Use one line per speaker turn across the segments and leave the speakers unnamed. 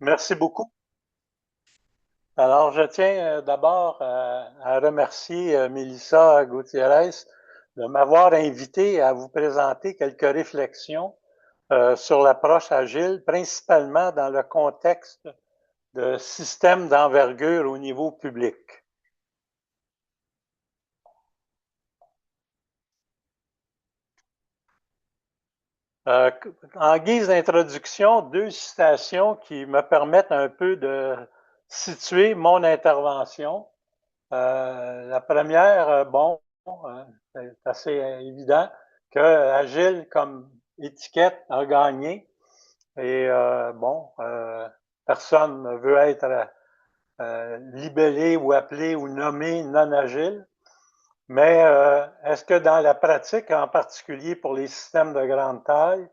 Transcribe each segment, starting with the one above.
Merci beaucoup. Alors, je tiens d'abord à remercier Mélissa Gutiérrez de m'avoir invité à vous présenter quelques réflexions sur l'approche agile, principalement dans le contexte de systèmes d'envergure au niveau public. Euh, En guise d'introduction, deux citations qui me permettent un peu de situer mon intervention. La première, c'est assez évident que Agile comme étiquette a gagné et personne ne veut être libellé ou appelé ou nommé non agile. Mais est-ce que dans la pratique, en particulier pour les systèmes de grande taille,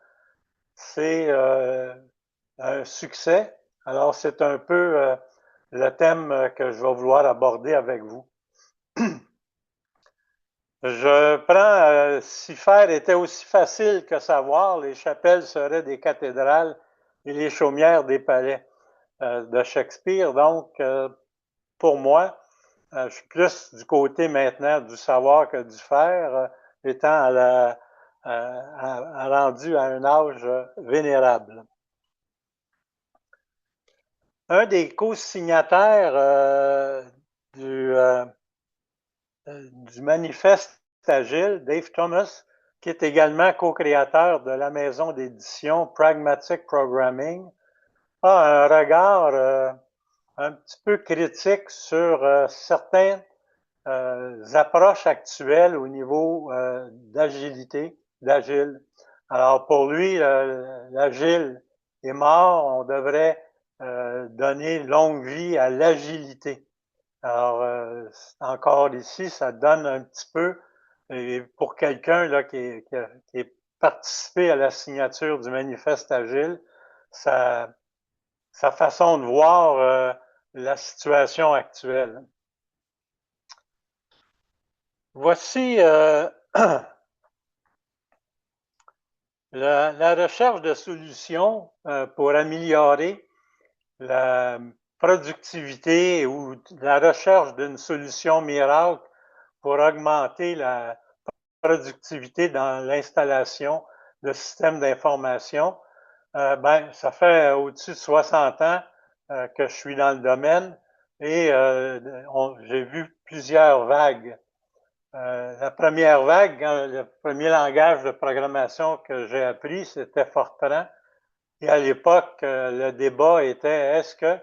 c'est un succès? Alors, c'est un peu le thème que je vais vouloir aborder avec vous. Je prends, si faire était aussi facile que savoir, les chapelles seraient des cathédrales et les chaumières des palais de Shakespeare. Donc, pour moi, je suis plus du côté maintenant du savoir que du faire, étant rendu à un âge vénérable. Un des co-signataires du, euh, du manifeste agile, Dave Thomas, qui est également co-créateur de la maison d'édition Pragmatic Programming, a un regard un petit peu critique sur certaines approches actuelles au niveau d'agilité, d'agile. Alors pour lui, l'agile est mort, on devrait donner longue vie à l'agilité. Alors, encore ici, ça donne un petit peu, et pour quelqu'un là qui est participé à la signature du manifeste agile, sa, sa façon de voir la situation actuelle. Voici la recherche de solutions pour améliorer la productivité ou la recherche d'une solution miracle pour augmenter la productivité dans l'installation de systèmes d'information. Ça fait au-dessus de 60 ans que je suis dans le domaine et j'ai vu plusieurs vagues. La première vague, le premier langage de programmation que j'ai appris, c'était Fortran. Et à l'époque, le débat était est-ce que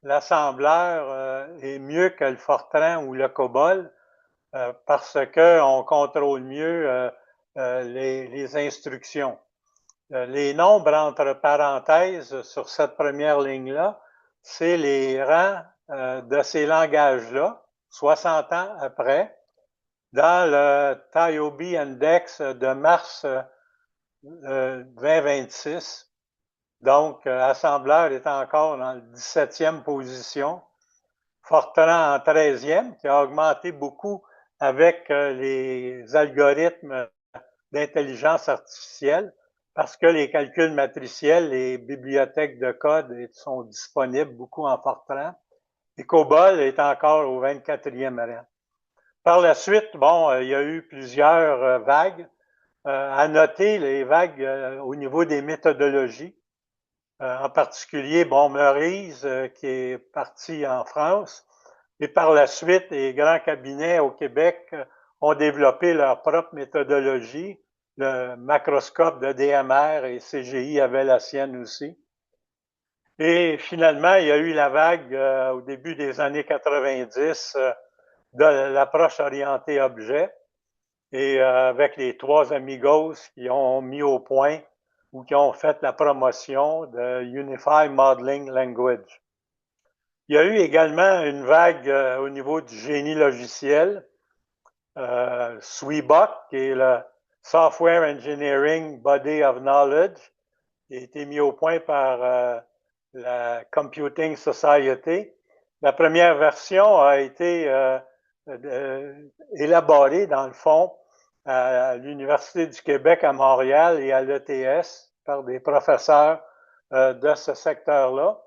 l'assembleur est mieux que le Fortran ou le COBOL parce qu'on contrôle mieux les instructions. Les nombres entre parenthèses sur cette première ligne-là, c'est les rangs de ces langages-là, 60 ans après, dans le TIOB Index de mars 2026. Donc, Assembleur est encore dans la 17e position. Fortran en 13e, qui a augmenté beaucoup avec les algorithmes d'intelligence artificielle, parce que les calculs matriciels, les bibliothèques de code sont disponibles beaucoup en Fortran. Et COBOL est encore au 24e rang. Par la suite, il y a eu plusieurs vagues. À noter les vagues au niveau des méthodologies. En particulier, Meurice, qui est parti en France. Et par la suite, les grands cabinets au Québec ont développé leur propre méthodologie. Le macroscope de DMR et CGI avait la sienne aussi. Et finalement, il y a eu la vague au début des années 90 de l'approche orientée objet et avec les trois amigos qui ont mis au point ou qui ont fait la promotion de Unified Modeling Language. Il y a eu également une vague au niveau du génie logiciel, SWEBOC, qui est le Software Engineering Body of Knowledge, qui a été mis au point par la Computing Society. La première version a été élaborée, dans le fond, à l'Université du Québec à Montréal et à l'ETS par des professeurs de ce secteur-là.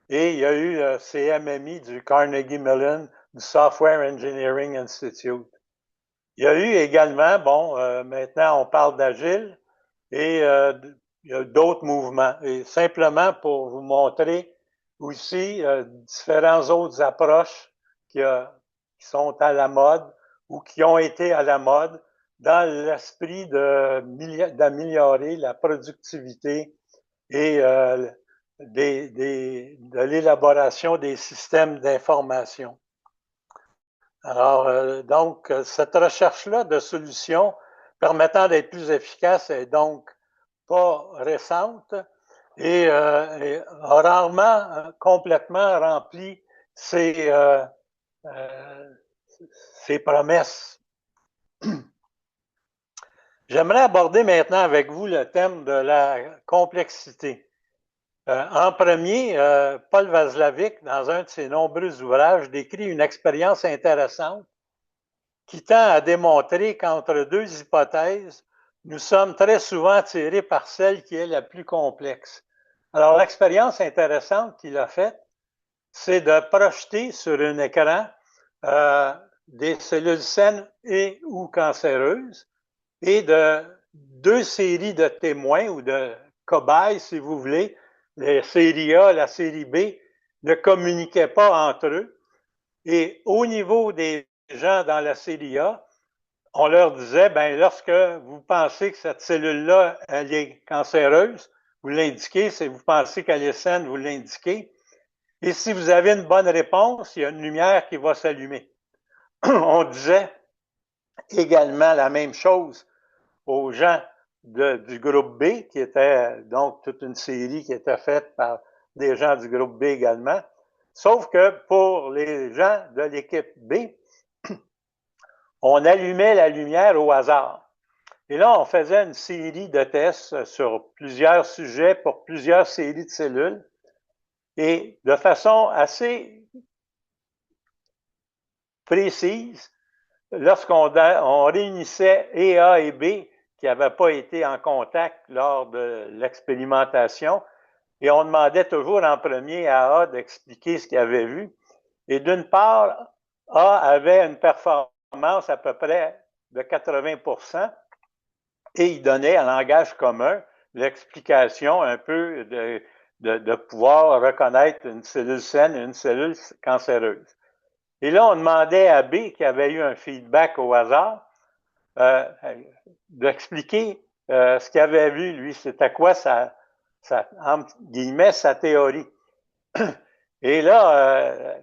et il y a eu le CMMI du Carnegie Mellon, du Software Engineering Institute. Il y a eu également, bon, maintenant on parle d'Agile, et il y a d'autres mouvements. Et simplement pour vous montrer aussi différentes autres approches qui sont à la mode ou qui ont été à la mode dans l'esprit d'améliorer la productivité et de l'élaboration des systèmes d'information. Alors, donc, cette recherche-là de solutions permettant d'être plus efficace est donc pas récente et a rarement complètement rempli ses promesses. J'aimerais aborder maintenant avec vous le thème de la complexité. En premier, Paul Václavic, dans un de ses nombreux ouvrages, décrit une expérience intéressante qui tend à démontrer qu'entre deux hypothèses, nous sommes très souvent tirés par celle qui est la plus complexe. Alors, l'expérience intéressante qu'il a faite, c'est de projeter sur un écran des cellules saines et ou cancéreuses et de deux séries de témoins ou de cobayes, si vous voulez. La série A, la série B ne communiquaient pas entre eux. Et au niveau des gens dans la série A, on leur disait, ben, lorsque vous pensez que cette cellule-là, elle est cancéreuse, vous l'indiquez. Si vous pensez qu'elle est saine, vous l'indiquez. Et si vous avez une bonne réponse, il y a une lumière qui va s'allumer. On disait également la même chose aux gens du groupe B, qui était donc toute une série qui était faite par des gens du groupe B également. Sauf que pour les gens de l'équipe B, on allumait la lumière au hasard. Et là, on faisait une série de tests sur plusieurs sujets pour plusieurs séries de cellules. Et de façon assez précise, lorsqu'on réunissait et A et B qui n'avaient pas été en contact lors de l'expérimentation, et on demandait toujours en premier à A d'expliquer ce qu'il avait vu. Et d'une part, A avait une performance à peu près de 80%, et il donnait en langage commun l'explication un peu de pouvoir reconnaître une cellule saine et une cellule cancéreuse. Et là, on demandait à B, qui avait eu un feedback au hasard, d'expliquer ce qu'il avait vu, lui. C'était quoi entre guillemets, sa théorie. Et là,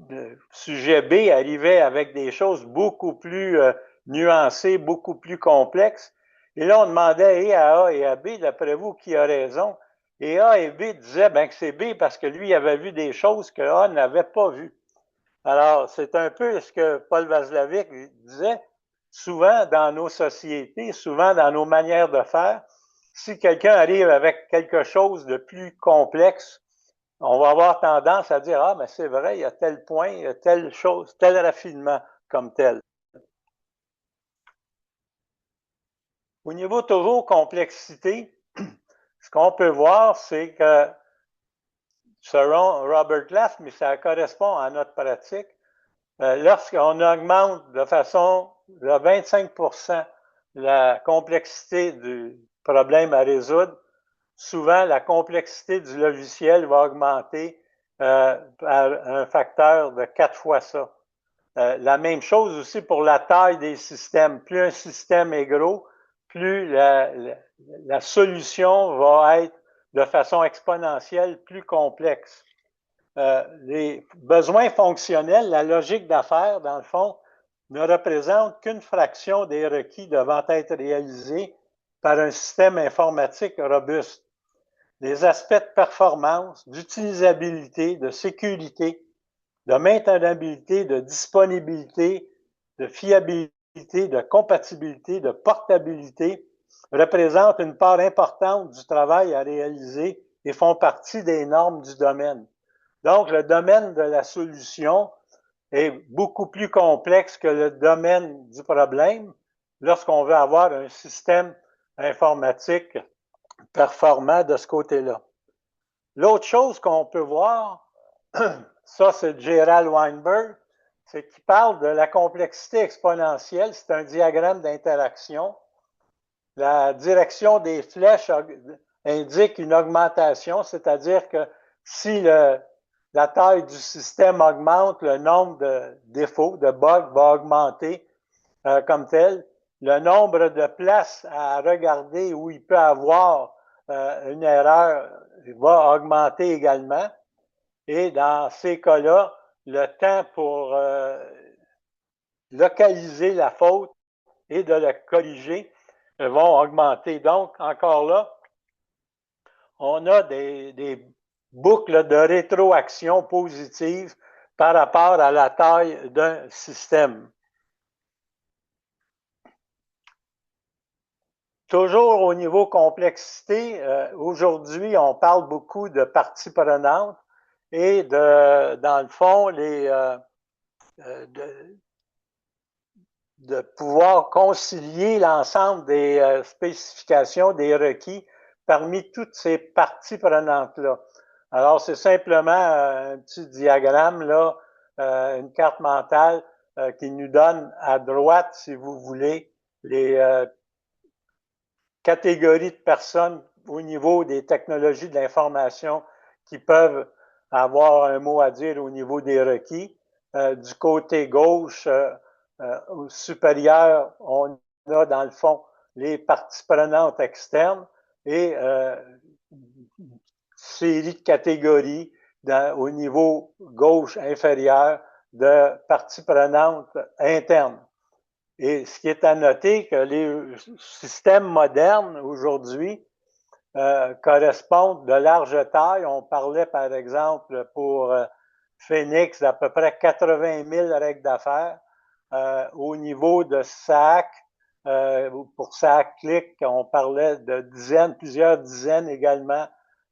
le sujet B arrivait avec des choses beaucoup plus nuancées, beaucoup plus complexes. Et là, on demandait à A et à B, d'après vous, qui a raison? Et A et B disaient ben, que c'est B parce que lui avait vu des choses que A n'avait pas vues. Alors, c'est un peu ce que Paul Václavic disait. Souvent dans nos sociétés, souvent dans nos manières de faire, si quelqu'un arrive avec quelque chose de plus complexe, on va avoir tendance à dire, ah, mais c'est vrai, il y a tel point, il y a telle chose, tel raffinement comme tel. Au niveau toujours complexité, ce qu'on peut voir, c'est que, selon Robert Glass, mais ça correspond à notre pratique, lorsqu'on augmente de façon de 25% la complexité du problème à résoudre, souvent la complexité du logiciel va augmenter par un facteur de 4 fois ça. La même chose aussi pour la taille des systèmes. Plus un système est gros, plus la solution va être de façon exponentielle plus complexe. Les besoins fonctionnels, la logique d'affaires, dans le fond, ne représente qu'une fraction des requis devant être réalisés par un système informatique robuste. Les aspects de performance, d'utilisabilité, de sécurité, de maintenabilité, de disponibilité, de fiabilité, de compatibilité, de portabilité représentent une part importante du travail à réaliser et font partie des normes du domaine. Donc, le domaine de la solution est beaucoup plus complexe que le domaine du problème lorsqu'on veut avoir un système informatique performant de ce côté-là. L'autre chose qu'on peut voir, ça c'est Gerald Weinberg, c'est qu'il parle de la complexité exponentielle. C'est un diagramme d'interaction. La direction des flèches indique une augmentation, c'est-à-dire que si la taille du système augmente, le nombre de défauts, de bugs va augmenter comme tel. Le nombre de places à regarder où il peut avoir une erreur va augmenter également. Et dans ces cas-là, le temps pour localiser la faute et de la corriger vont augmenter. Donc, encore là, on a des boucles de rétroaction positive par rapport à la taille d'un système. Toujours au niveau complexité, aujourd'hui, on parle beaucoup de parties prenantes et dans le fond, de pouvoir concilier l'ensemble des spécifications, des requis parmi toutes ces parties prenantes-là. Alors, c'est simplement un petit diagramme, là, une carte mentale qui nous donne à droite, si vous voulez, les catégories de personnes au niveau des technologies de l'information qui peuvent avoir un mot à dire au niveau des requis. Du côté gauche, au supérieur, on a dans le fond les parties prenantes externes et série de catégories au niveau gauche inférieur de parties prenantes internes. Et ce qui est à noter, que les systèmes modernes aujourd'hui correspondent de large taille. On parlait par exemple pour Phoenix d'à peu près 80 000 règles d'affaires. Au niveau de SAC, pour SAC Click, on parlait de dizaines, plusieurs dizaines également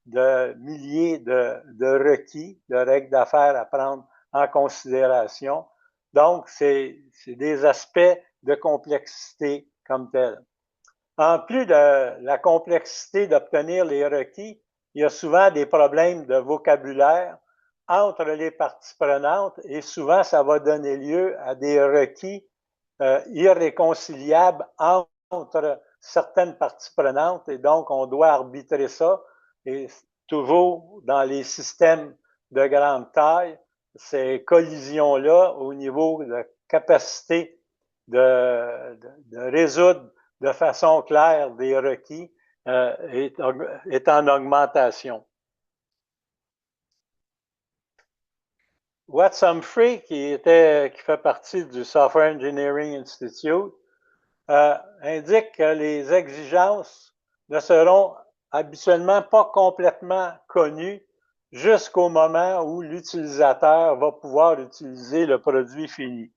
de milliers de requis, de règles d'affaires à prendre en considération. Donc, c'est des aspects de complexité comme tel. En plus de la complexité d'obtenir les requis, il y a souvent des problèmes de vocabulaire entre les parties prenantes et souvent ça va donner lieu à des requis irréconciliables entre certaines parties prenantes et donc on doit arbitrer ça. Et toujours dans les systèmes de grande taille, ces collisions-là au niveau de capacité de résoudre de façon claire des requis est en augmentation. Watts Humphrey, qui fait partie du Software Engineering Institute, indique que les exigences ne seront habituellement pas complètement connues jusqu'au moment où l'utilisateur va pouvoir utiliser le produit fini.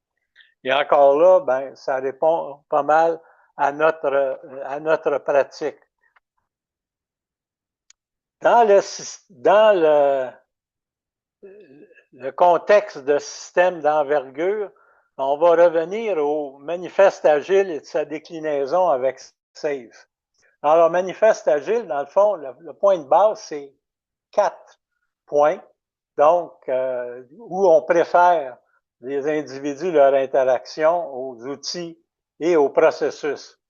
Et encore là, ben, ça répond pas mal à notre pratique. Dans le contexte de système d'envergure, on va revenir au manifeste agile et de sa déclinaison avec SAFe. Alors, le manifeste agile, dans le fond, le point de base, c'est 4 points. Donc, où on préfère les individus, leur interaction aux outils et aux processus.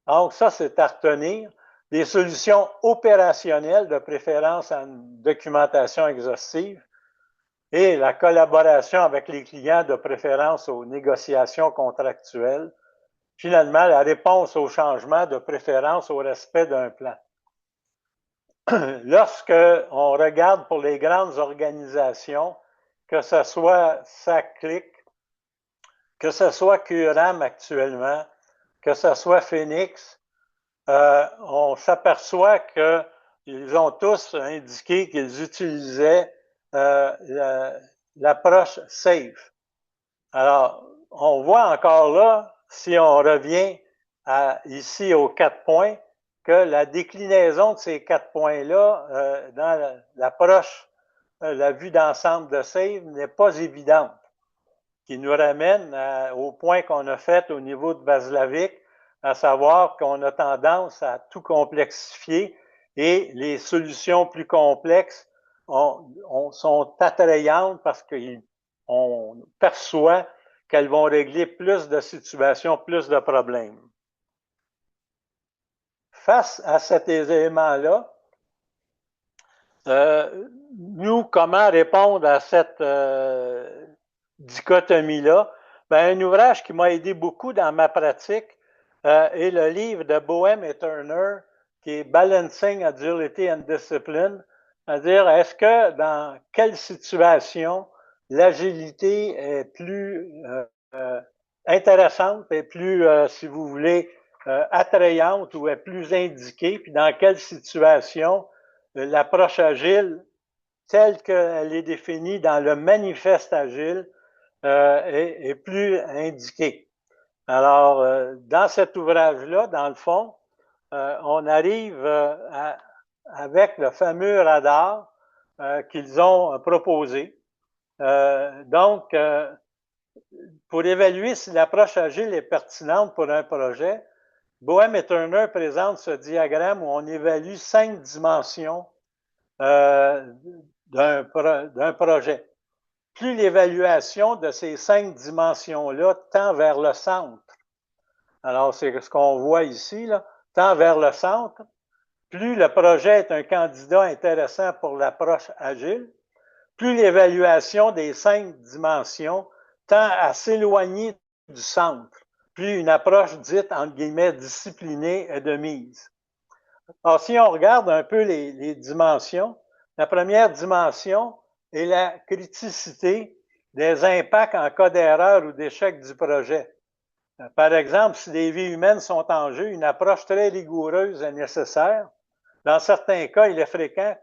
Donc, ça, c'est à retenir. Des solutions opérationnelles, de préférence en documentation exhaustive, et la collaboration avec les clients, de préférence aux négociations contractuelles. Finalement, la réponse au changement, de préférence au respect d'un plan. Lorsque on regarde pour les grandes organisations, que ce soit SAC-Click, que ce soit QRAM actuellement, que ce soit Phoenix, on s'aperçoit qu'ils ont tous indiqué qu'ils utilisaient l'approche SAFe. Alors, on voit encore là, si on revient ici aux 4 points, que la déclinaison de ces 4 points-là dans l'approche, la vue d'ensemble de SAFe n'est pas évidente, qui nous ramène au point qu'on a fait au niveau de Václavic, à savoir qu'on a tendance à tout complexifier et les solutions plus complexes sont attrayantes parce qu'on perçoit qu'elles vont régler plus de situations, plus de problèmes. Face à cet élément-là, nous, comment répondre à cette dichotomie-là? Ben, un ouvrage qui m'a aidé beaucoup dans ma pratique est le livre de Boehm et Turner, qui est Balancing Agility and Discipline, c'est-à-dire est-ce que dans quelle situation l'agilité est plus intéressante, est plus, si vous voulez, attrayante ou est plus indiquée, puis dans quelle situation l'approche agile telle qu'elle est définie dans le manifeste agile est plus indiquée. Alors, dans cet ouvrage-là, dans le fond, on arrive avec le fameux radar qu'ils ont proposé. Donc, pour évaluer si l'approche agile est pertinente pour un projet, Boehm et Turner présentent ce diagramme où on évalue 5 dimensions d'un projet. Plus l'évaluation de ces 5 dimensions-là tend vers le centre, alors c'est ce qu'on voit ici, là, tend vers le centre, plus le projet est un candidat intéressant pour l'approche agile, plus l'évaluation des 5 dimensions tend à s'éloigner du centre, plus une approche dite, entre guillemets, disciplinée est de mise. Alors, si on regarde un peu les dimensions, la première dimension est la criticité des impacts en cas d'erreur ou d'échec du projet. Par exemple, si les vies humaines sont en jeu, une approche très rigoureuse est nécessaire. Dans certains cas, il est fréquent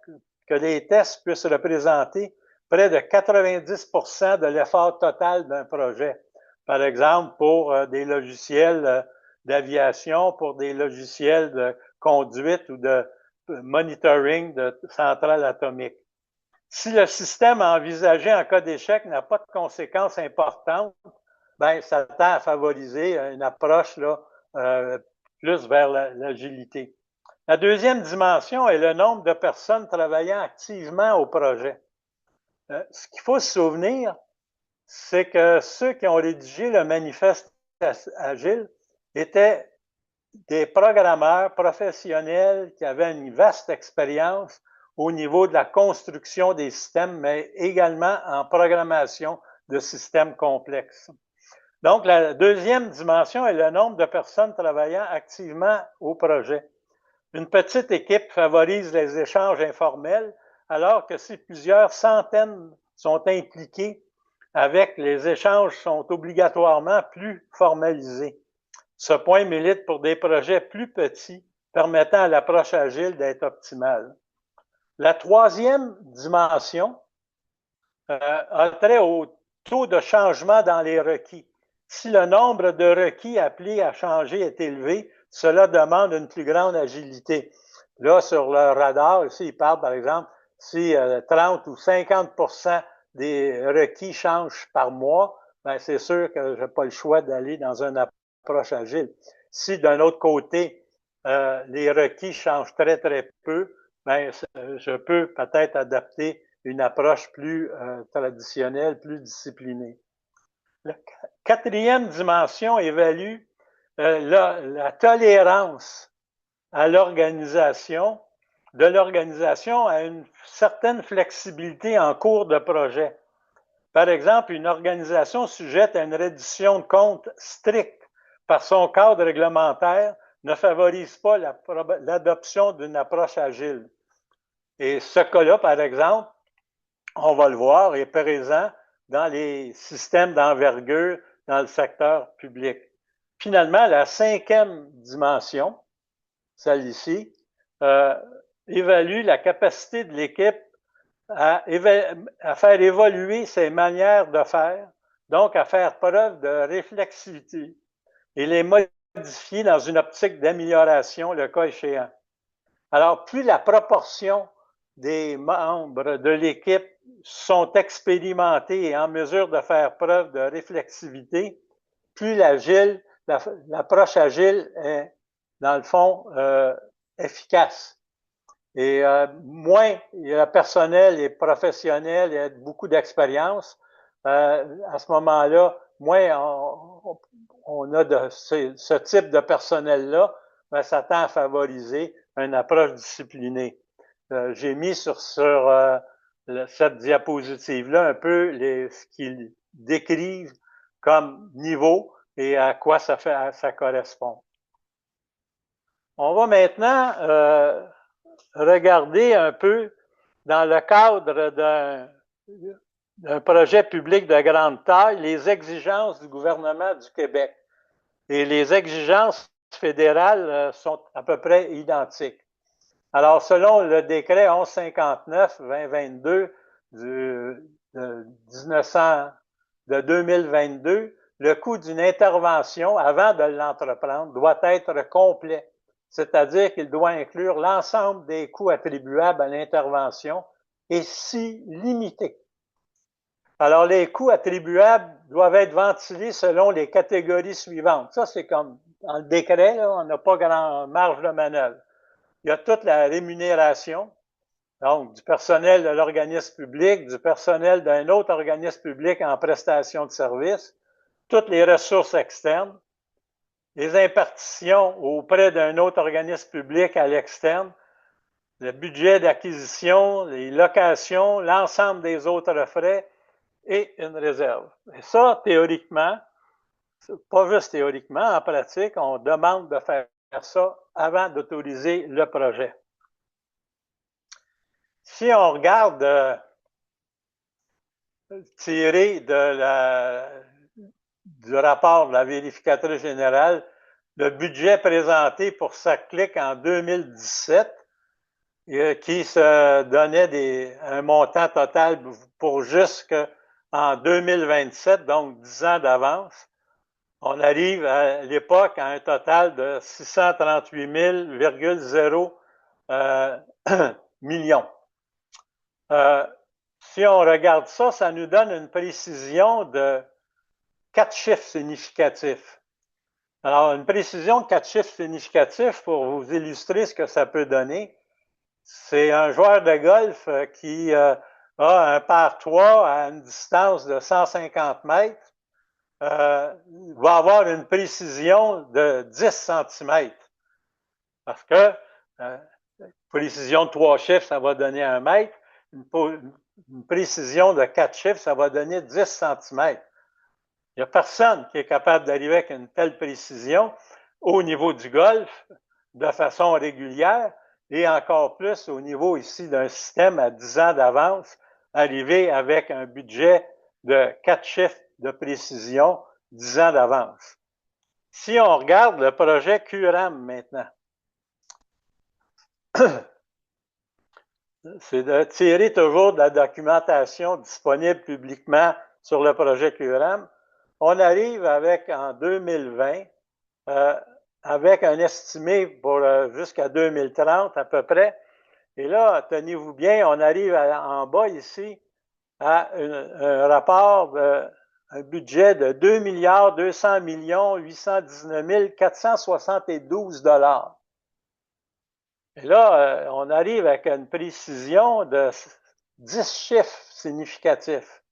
que les tests puissent représenter près de 90% de l'effort total d'un projet. Par exemple, pour des logiciels d'aviation, pour des logiciels de conduite ou de monitoring de centrales atomiques. Si le système envisagé en cas d'échec n'a pas de conséquences importantes, ben, ça tend à favoriser une approche là, plus vers l'agilité. La deuxième dimension est le nombre de personnes travaillant activement au projet. Ce qu'il faut se souvenir, c'est que ceux qui ont rédigé le manifeste agile étaient des programmeurs professionnels qui avaient une vaste expérience au niveau de la construction des systèmes, mais également en programmation de systèmes complexes. Donc, la deuxième dimension est le nombre de personnes travaillant activement au projet. Une petite équipe favorise les échanges informels, alors que si plusieurs centaines sont impliquées, avec les échanges sont obligatoirement plus formalisés. Ce point milite pour des projets plus petits, permettant à l'approche agile d'être optimale. La troisième dimension a trait au taux de changement dans les requis. Si le nombre de requis appelés à changer est élevé, cela demande une plus grande agilité. Là, sur le radar, ici, il parle, par exemple, si 30 ou 50% des requis changent par mois, ben c'est sûr que je n'ai pas le choix d'aller dans une approche agile. Si, d'un autre côté, les requis changent très, très peu, ben je peux peut-être adapter une approche plus traditionnelle, plus disciplinée. La quatrième dimension évalue la tolérance à l'organisation, de l'organisation à une certaine flexibilité en cours de projet. Par exemple, une organisation sujette à une reddition de comptes stricte par son cadre réglementaire ne favorise pas l'adoption d'une approche agile. Et ce cas-là, par exemple, on va le voir, est présent dans les systèmes d'envergure dans le secteur public. Finalement, la cinquième dimension, celle ici, évalue la capacité de l'équipe à faire évoluer ses manières de faire, donc à faire preuve de réflexivité et les modifier dans une optique d'amélioration, le cas échéant. Alors, plus la proportion des membres de l'équipe sont expérimentés et en mesure de faire preuve de réflexivité, plus l'approche agile est, dans le fond, efficace. Et moins le personnel est professionnel et a beaucoup d'expérience, à ce moment-là, moins on a de ce type de personnel-là, ben, ça tend à favoriser une approche disciplinée. J'ai mis sur cette diapositive-là un peu ce qu'ils décrivent comme niveau et à quoi ça correspond. On va maintenant regarder un peu dans le cadre d'un projet public de grande taille les exigences du gouvernement du Québec. Et les exigences fédérales sont à peu près identiques. Alors, selon le décret 1159-2022 de 2022, le coût d'une intervention avant de l'entreprendre doit être complet, c'est-à-dire qu'il doit inclure l'ensemble des coûts attribuables à l'intervention et si limité. Alors, les coûts attribuables doivent être ventilés selon les catégories suivantes. Ça, c'est comme dans le décret, là, on n'a pas grand marge de manœuvre. Il y a toute la rémunération, donc du personnel de l'organisme public, du personnel d'un autre organisme public en prestation de services, toutes les ressources externes, les impartitions auprès d'un autre organisme public à l'externe, le budget d'acquisition, les locations, l'ensemble des autres frais et une réserve. Et ça, théoriquement, pas juste théoriquement, en pratique, on demande de faire ça avant d'autoriser le projet. Si on regarde tiré du rapport de la vérificatrice générale, le budget présenté pour SACCLIC en 2017, qui se donnait un montant total pour jusqu'en 2027, donc 10 ans d'avance. On arrive à l'époque à un total de 638 000,0 millions. Si on regarde ça, ça nous donne une précision de 4 chiffres significatifs. Alors, une précision de 4 chiffres significatifs, pour vous illustrer ce que ça peut donner, c'est un joueur de golf qui a un par 3 à une distance de 150 mètres, va avoir une précision de 10 cm. Parce que précision de 3 chiffres, ça va donner 1 mètre. Une précision de 4 chiffres, ça va donner 10 cm. Il n'y a personne qui est capable d'arriver avec une telle précision au niveau du golf de façon régulière et encore plus au niveau ici d'un système à 10 ans d'avance, arriver avec un budget de 4 chiffres de précision 10 ans d'avance. Si on regarde le projet QRAM maintenant, c'est de tirer toujours de la documentation disponible publiquement sur le projet QRAM. On arrive avec, en 2020, avec un estimé pour jusqu'à 2030 à peu près. Et là, tenez-vous bien, on arrive en bas ici à un rapport, un budget de 2 200 819 472 $. Et là, on arrive avec une précision de 10 chiffres significatifs.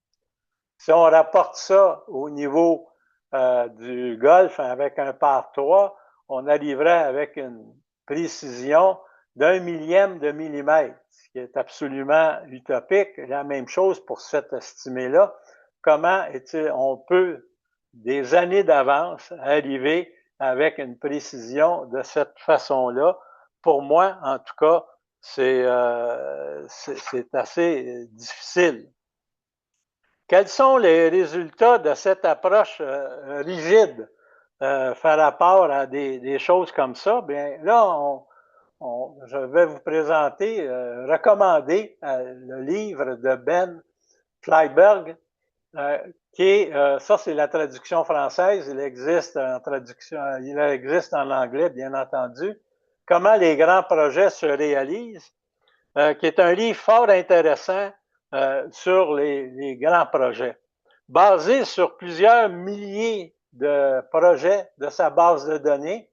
Si on rapporte ça au niveau du golf avec un par 3, on arriverait avec une précision d'1 millième de millimètre, ce qui est absolument utopique. La même chose pour cet estimé-là. Comment on peut, des années d'avance, arriver avec une précision de cette façon-là? Pour moi, en tout cas, c'est assez difficile. Quels sont les résultats de cette approche rigide par rapport à des choses comme ça? Bien, là, je vais vous présenter, recommander le livre de Ben Flyberg, qui est, ça c'est la traduction française, il existe en anglais, bien entendu. Comment les grands projets se réalisent, qui est un livre fort intéressant sur les grands projets, basé sur plusieurs milliers de projets de sa base de données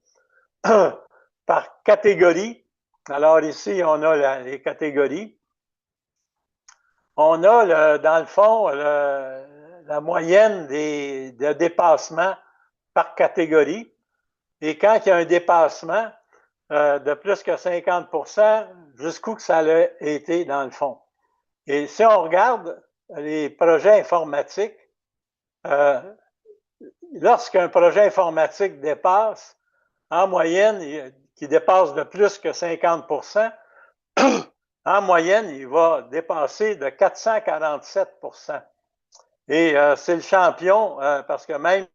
par catégorie. Alors ici, on a les catégories. On a, dans le fond, la moyenne de dépassement par catégorie. Et quand il y a un dépassement de plus que 50%, jusqu'où que ça a été dans le fond. Et si on regarde les projets informatiques, lorsqu'un projet informatique dépasse, en moyenne, qui dépasse de plus que 50%, en moyenne, il va dépasser de 447%. Et c'est le champion parce que même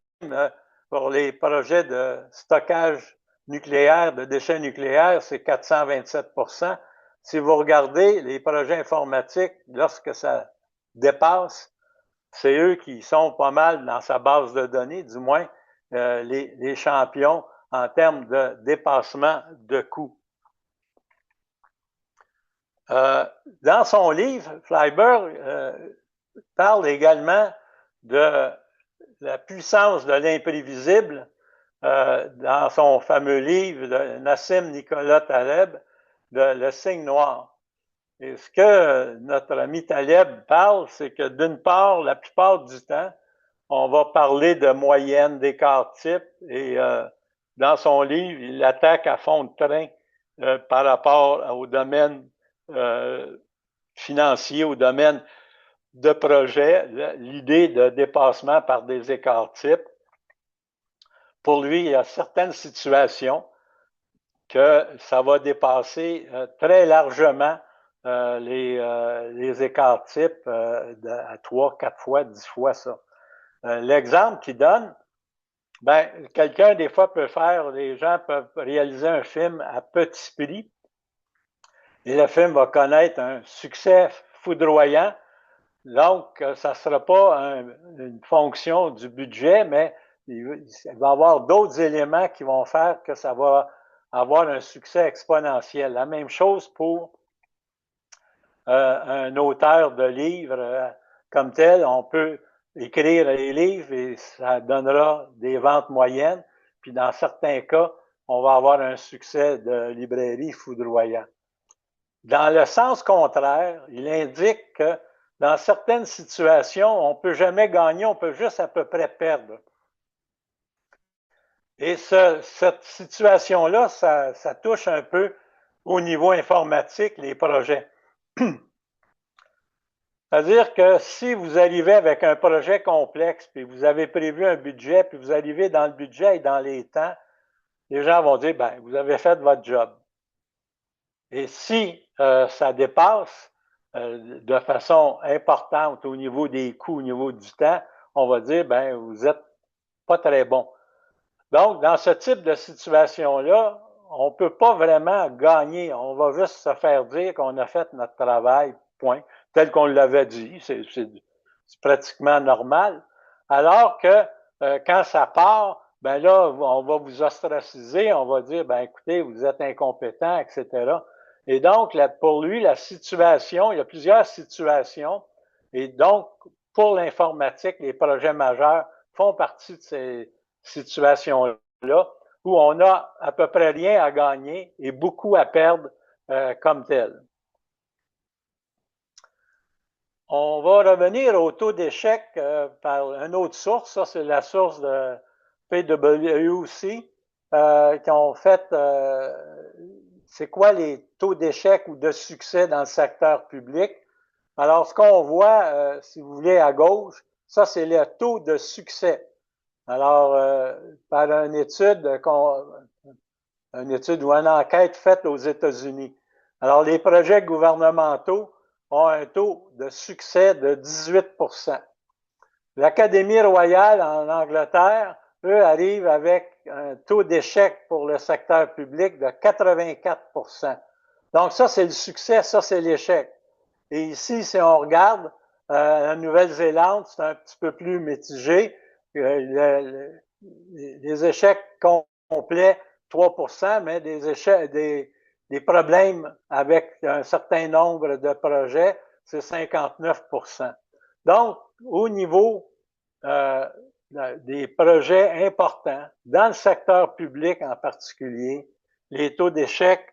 pour les projets de stockage nucléaire, de déchets nucléaires, c'est 427%. Si vous regardez les projets informatiques, lorsque ça dépasse, c'est eux qui sont pas mal dans sa base de données, du moins les champions en termes de dépassement de coûts. Dans son livre, Flyberg parle également de la puissance de l'imprévisible dans son fameux livre de Nassim Nicolas Taleb, de Le signe noir. Et ce que notre ami Taleb parle, c'est que d'une part, la plupart du temps, on va parler de moyenne, d'écart type, et dans son livre, il attaque à fond de train par rapport au domaine financier, au domaine de projet, l'idée de dépassement par des écarts types. Pour lui, il y a certaines situations que ça va dépasser très largement les écarts types à 3, 4 fois, 10 fois ça. L'exemple qu'il donne, ben, quelqu'un des fois peut faire, les gens peuvent réaliser un film à petit prix et le film va connaître un succès foudroyant. Donc, ça ne sera pas une fonction du budget, mais il va y avoir d'autres éléments qui vont faire que ça va avoir un succès exponentiel. La même chose pour un auteur de livres comme tel. On peut écrire les livres et ça donnera des ventes moyennes. Puis dans certains cas, on va avoir un succès de librairie foudroyant. Dans le sens contraire, il indique que dans certaines situations, on ne peut jamais gagner, on peut juste à peu près perdre. Et cette situation-là, ça touche un peu au niveau informatique, les projets. C'est-à-dire que si vous arrivez avec un projet complexe, puis vous avez prévu un budget, puis vous arrivez dans le budget et dans les temps, les gens vont dire, ben, vous avez fait votre job. Et si ça dépasse de façon importante au niveau des coûts, au niveau du temps, on va dire, ben, vous n'êtes pas très bon. Donc, dans ce type de situation-là, on ne peut pas vraiment gagner. On va juste se faire dire qu'on a fait notre travail, point, tel qu'on l'avait dit. C'est pratiquement normal. Alors que quand ça part, ben là, on va vous ostraciser, on va dire, ben écoutez, vous êtes incompétent, etc. Et donc, là, pour lui, la situation, il y a plusieurs situations. Et donc, pour l'informatique, les projets majeurs font partie de ces situations-là où on a à peu près rien à gagner et beaucoup à perdre comme tel. On va revenir au taux d'échec par une autre source. Ça, c'est la source de PwC qui ont fait c'est quoi les taux d'échec ou de succès dans le secteur public. Alors, ce qu'on voit, si vous voulez, à gauche, ça, c'est le taux de succès. Alors, par une étude ou une enquête faite aux États-Unis. Alors, les projets gouvernementaux ont un taux de succès de 18%. L'Académie royale en Angleterre, eux, arrivent avec un taux d'échec pour le secteur public de 84%. Donc, ça, c'est le succès, ça, c'est l'échec. Et ici, si on regarde, la Nouvelle-Zélande, c'est un petit peu plus mitigé. Les échecs complets, 3%, mais des échecs, des problèmes avec un certain nombre de projets, c'est 59%. Donc, au niveau des projets importants, dans le secteur public en particulier, les taux d'échec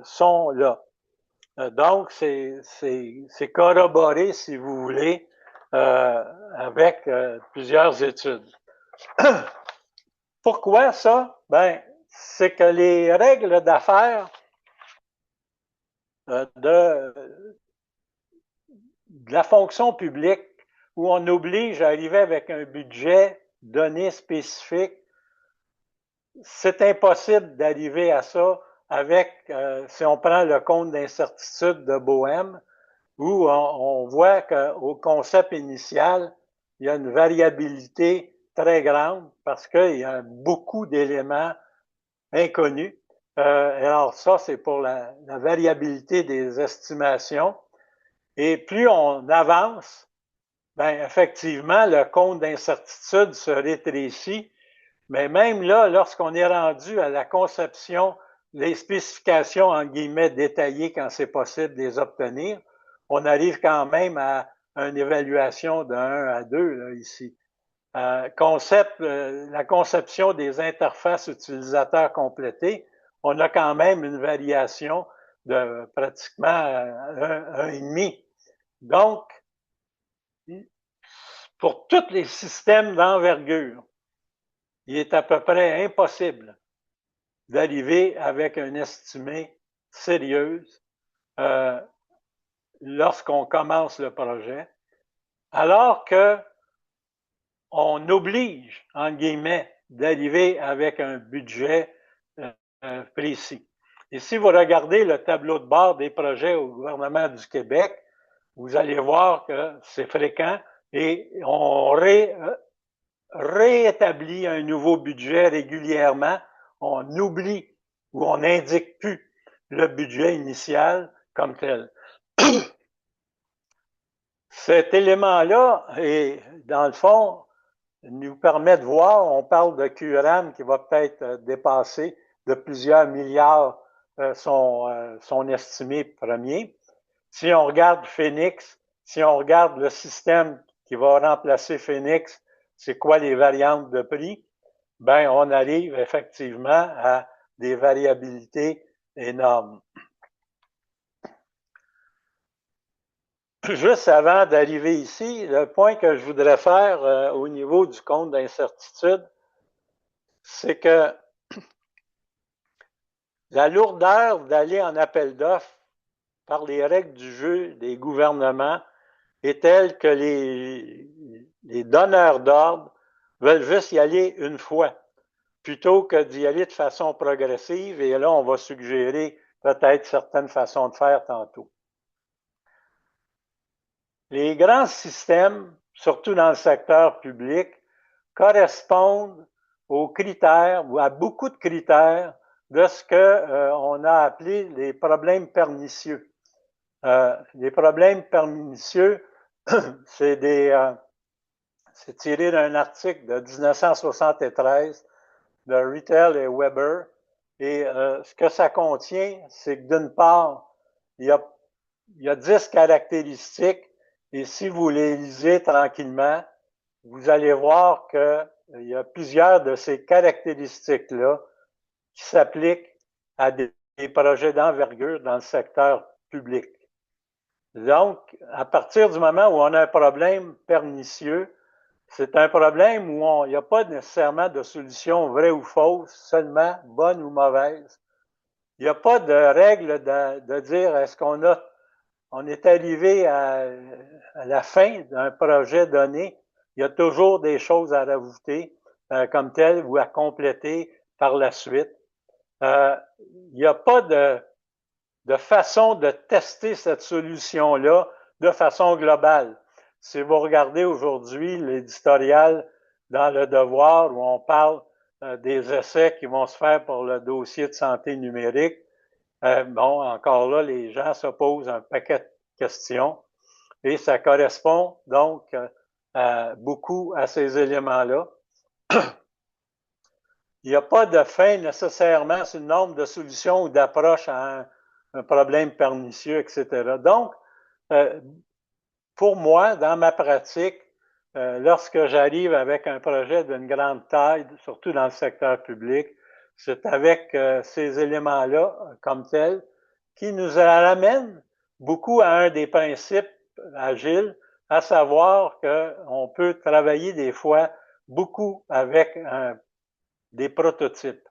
sont là. Donc, c'est corroboré, si vous voulez, avec plusieurs études. Pourquoi ça? Ben, c'est que les règles d'affaires de la fonction publique, où on oblige à arriver avec un budget donné spécifique, c'est impossible d'arriver à ça avec, si on prend le compte d'incertitude de Bohème, où on voit qu'au concept initial, il y a une variabilité très grande parce qu'il y a beaucoup d'éléments inconnus. Alors ça, c'est pour la variabilité des estimations. Et plus on avance, ben effectivement, le compte d'incertitude se rétrécit. Mais même là, lorsqu'on est rendu à la conception, les spécifications, en guillemets, détaillées quand c'est possible de les obtenir, on arrive quand même à une évaluation de 1 à 2 là, ici. La conception des interfaces utilisateurs complétées, on a quand même une variation de pratiquement 1,5. Donc, pour tous les systèmes d'envergure, il est à peu près impossible d'arriver avec un estimé sérieuse lorsqu'on commence le projet, alors que on oblige, en guillemets, d'arriver avec un budget précis. Et si vous regardez le tableau de bord des projets au gouvernement du Québec, vous allez voir que c'est fréquent et on réétablit un nouveau budget régulièrement. On oublie ou on n'indique plus le budget initial comme tel. Cet élément-là, et dans le fond, nous permet de voir, on parle de QRAM qui va peut-être dépasser de plusieurs milliards son estimé premier. Si on regarde Phoenix, si on regarde le système qui va remplacer Phoenix, c'est quoi les variantes de prix? Ben, on arrive effectivement à des variabilités énormes. Juste avant d'arriver ici, le point que je voudrais faire au niveau du compte d'incertitude, c'est que la lourdeur d'aller en appel d'offres par les règles du jeu des gouvernements est telle que les donneurs d'ordre veulent juste y aller une fois, plutôt que d'y aller de façon progressive. Et là, on va suggérer peut-être certaines façons de faire tantôt. Les grands systèmes, surtout dans le secteur public, correspondent aux critères ou à beaucoup de critères de ce qu'on a appelé les problèmes pernicieux. Les problèmes pernicieux, c'est tiré d'un article de 1973 de Rittel et Weber. Et ce que ça contient, c'est que d'une part, il y a 10 caractéristiques et si vous les lisez tranquillement, vous allez voir qu'il y a plusieurs de ces caractéristiques-là qui s'appliquent à des projets d'envergure dans le secteur public. Donc, à partir du moment où on a un problème pernicieux, c'est un problème où il n'y a pas nécessairement de solution vraie ou fausse, seulement bonne ou mauvaise. Il n'y a pas de règle de dire est-ce on est arrivé à la fin d'un projet donné, il y a toujours des choses à rajouter comme telles ou à compléter par la suite. Il n'y a pas de façon de tester cette solution-là de façon globale. Si vous regardez aujourd'hui l'éditorial dans Le Devoir où on parle des essais qui vont se faire pour le dossier de santé numérique, bon, encore là, les gens se posent un paquet de questions et ça correspond donc beaucoup à ces éléments-là. Il n'y a pas de fin nécessairement sur le nombre de solutions ou d'approches à un problème pernicieux, etc. Donc, pour moi, dans ma pratique, lorsque j'arrive avec un projet d'une grande taille, surtout dans le secteur public, c'est avec ces éléments-là comme tels qui nous ramènent beaucoup à un des principes agiles, à savoir qu'on peut travailler des fois beaucoup avec des prototypes.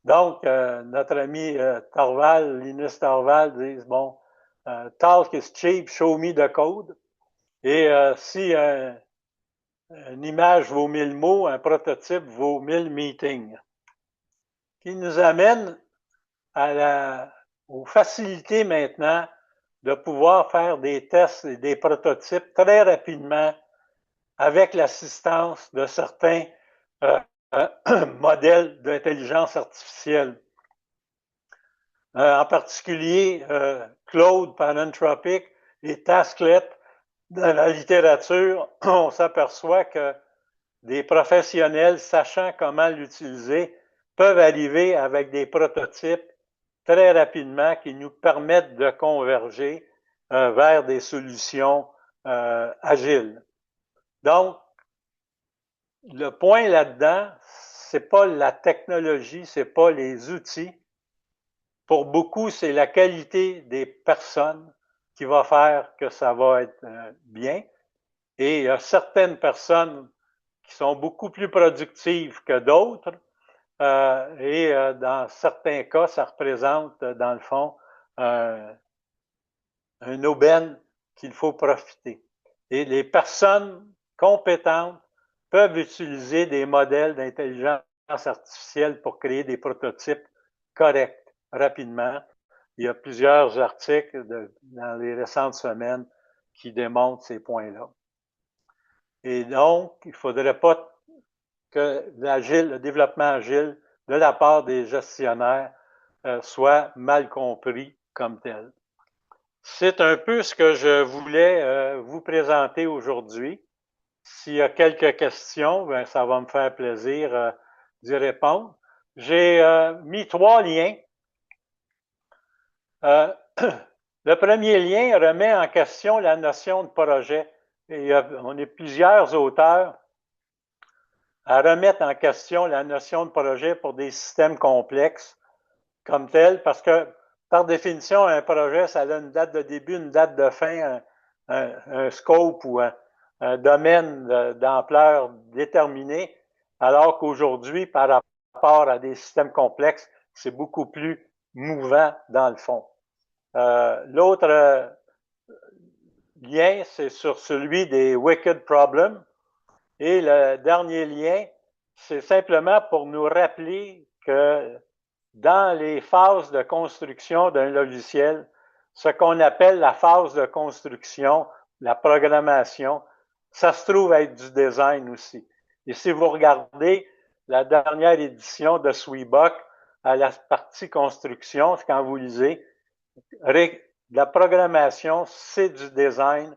Donc, notre ami Linus Torvald dit, bon, talk is cheap, show me the code. Et si une image vaut 1000 mots, un prototype vaut 1000 meetings. Qui nous amène aux facilités maintenant de pouvoir faire des tests et des prototypes très rapidement avec l'assistance de certains modèles d'intelligence artificielle. En particulier, Claude par Anthropic et Tasklet. Dans la littérature, on s'aperçoit que des professionnels sachant comment l'utiliser peuvent arriver avec des prototypes très rapidement qui nous permettent de converger vers des solutions agiles. Donc, le point là-dedans, c'est pas la technologie, c'est pas les outils. Pour beaucoup, c'est la qualité des personnes qui va faire que ça va être bien. Et il y a certaines personnes qui sont beaucoup plus productives que d'autres. Et dans certains cas, ça représente, dans le fond, un aubaine qu'il faut profiter. Et les personnes compétentes peuvent utiliser des modèles d'intelligence artificielle pour créer des prototypes corrects rapidement. Il y a plusieurs articles dans les récentes semaines qui démontrent ces points-là. Et donc, il ne faudrait pas que le développement agile de la part des gestionnaires soit mal compris comme tel. C'est un peu ce que je voulais vous présenter aujourd'hui. S'il y a quelques questions, ben, ça va me faire plaisir d'y répondre. J'ai mis 3 liens. Le premier lien remet en question la notion de projet. Et on est plusieurs auteurs à remettre en question la notion de projet pour des systèmes complexes comme tel, parce que par définition, un projet, ça a une date de début, une date de fin, un scope ou un domaine d'ampleur déterminé, alors qu'aujourd'hui, par rapport à des systèmes complexes, c'est beaucoup plus mouvant dans le fond. L'autre lien, c'est sur celui des wicked problems. Et le dernier lien, c'est simplement pour nous rappeler que dans les phases de construction d'un logiciel, ce qu'on appelle la phase de construction, la programmation, ça se trouve être du design aussi. Et si vous regardez la dernière édition de Sweetbook à la partie construction, quand vous lisez, la programmation, c'est du design.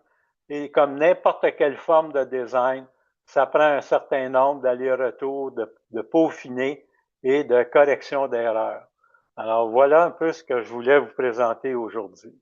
Et comme n'importe quelle forme de design, ça prend un certain nombre d'allers-retours, de peaufiner et de correction d'erreurs. Alors voilà un peu ce que je voulais vous présenter aujourd'hui.